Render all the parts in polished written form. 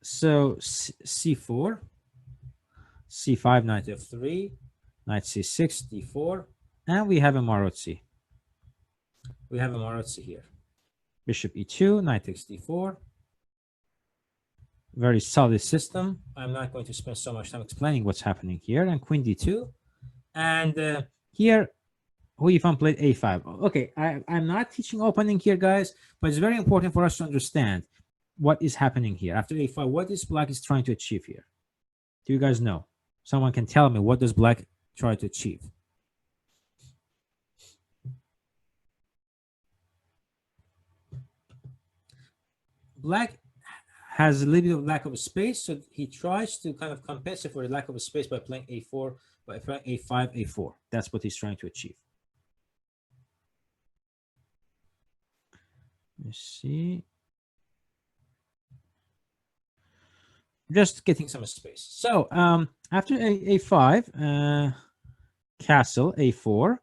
So c4, c5, knight f3, knight c6, d4, and we have a Marozzi. We have a Marozzi here. Bishop e2, knight takes d4. Very solid system. I'm not going to spend so much time explaining what's happening here. And queen d2. And here, Hu Yifan played a5. Okay, I'm not teaching opening here, guys, but it's very important for us to understand what is happening here. After a5, what is black is trying to achieve here? Do you guys know? Someone can tell me, what does black try to achieve? Black has a little bit of lack of space, so he tries to kind of compensate for the lack of space by playing a4, by playing a5, a4. That's what he's trying to achieve. Let's see. Just getting some space. So after a5, castle a4,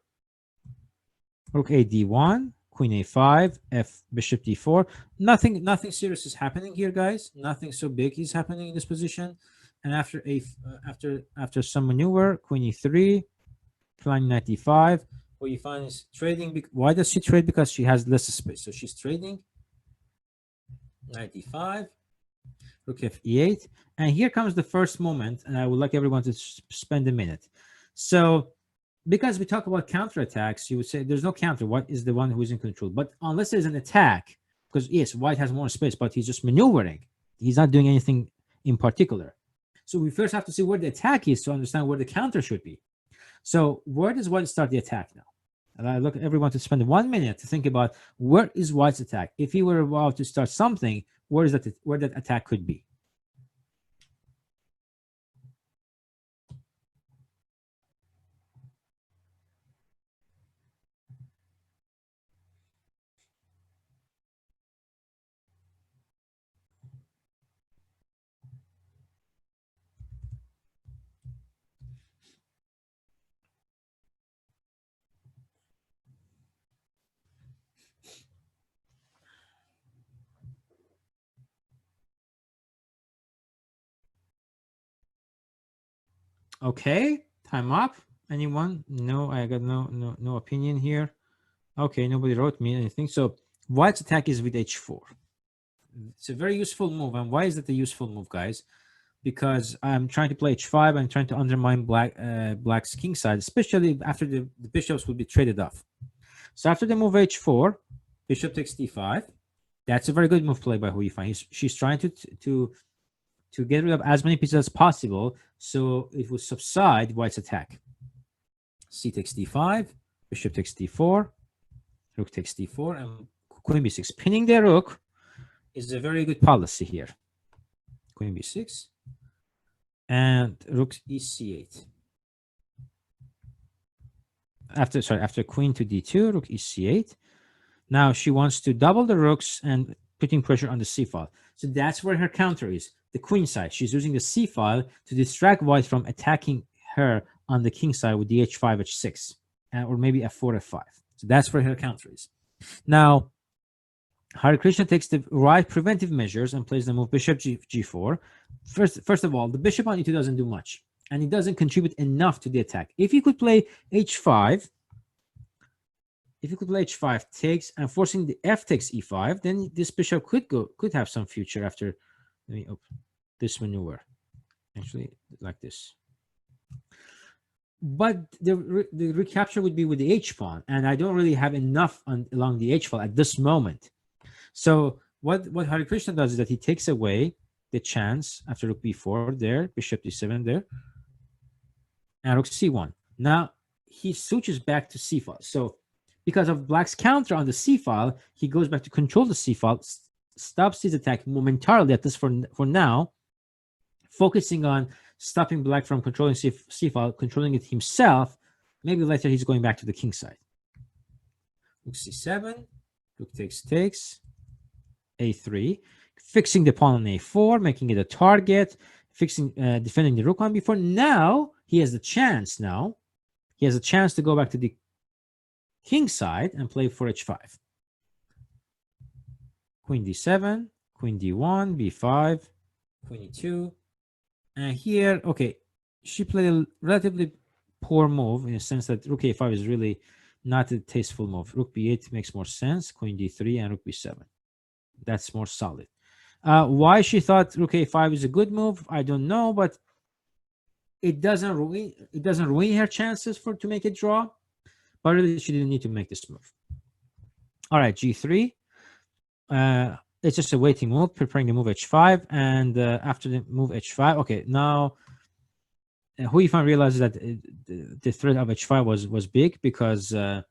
rook a d1, queen a5, f bishop d4. Nothing serious is happening here, guys. Nothing so big is happening in this position. And after after some maneuver, queen e3, flying knight d5. What you find is trading. Why does she trade? Because she has less space. So she's trading. Knight d5, rook f e8, and here comes the first moment, and I would like everyone to spend a minute. So because we talk about counterattacks, you would say there's no counter. What is the one who is in control? But unless there's an attack, because yes, white has more space, but he's just maneuvering. He's not doing anything in particular. So we first have to see where the attack is to understand where the counter should be. So where does white start the attack now? And I look at everyone to spend 1 minute to think about where is white's attack. If he were about to start something, where that attack could be. Okay, time up. Anyone? No, I got no opinion here. Okay, nobody wrote me anything. So white's attack is with h4. It's a very useful move. And why is that a useful move, guys? Because I'm trying to play h5. I'm trying to undermine black's king side, especially after the bishops will be traded off. So after the move h4, bishop takes d5. That's a very good move played by Hu Yifan. She's trying to get rid of as many pieces as possible, so it will subside white's attack. C takes d5, bishop takes d4, rook takes d4, and queen b6. Pinning the rook is a very good policy here. Queen b6 and rook ec8. After queen to d2, rook ec8. Now she wants to double the rooks and putting pressure on the c file. So that's where her counter is, the queen side. She's using the c file to distract white from attacking her on the king side with the h5, h6, or maybe f4, f5. So that's where her counter is. Now, Hare Krishna takes the right preventive measures and plays the move bishop g4. First of all, the bishop on e2 doesn't do much, and it doesn't contribute enough to the attack. If you could play h5, takes and forcing the f takes e5, then this bishop could have some future after this maneuver. Actually, like this. But the recapture would be with the h pawn, and I don't really have enough along the h file at this moment. So what Hare Krishna does is that he takes away the chance after rook b4 there, bishop d7 there, and rook c1. Now he switches back to c file. So because of black's counter on the c file, he goes back to control the c file, stops his attack momentarily at this for now, focusing on stopping black from controlling c file, controlling it himself. Maybe later he's going back to the king side. Rook c7, rook takes, a3, fixing the pawn on a4, making it a target, defending the rook on b4. Now he has the chance. To go back to the king side and play for h5. Queen d7, queen d1, b5, queen e2. And here, okay, she played a relatively poor move in the sense that rook a5 is really not a tasteful move. Rook b8 makes more sense. Queen d3 and rook b7. That's more solid. Why she thought rook a5 is a good move, I don't know, but it doesn't ruin her chances to make a draw. But really, she didn't need to make this move. All right, g3. It's just a waiting move, preparing the move h5, and after the move h5, okay, now Hu Yifan realizes that the threat of h5 was big because the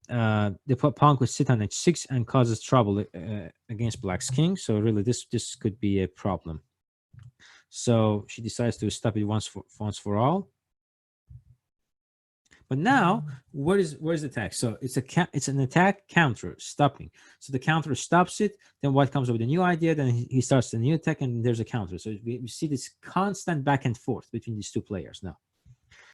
pawn could sit on h6 and causes trouble against black's king. So really, this could be a problem. So she decides to stop it once for all. But now, where's the attack? So it's an attack counter stopping. So the counter stops it. Then white comes up with a new idea. Then he starts the new attack, and there's a counter. So we see this constant back and forth between these two players now.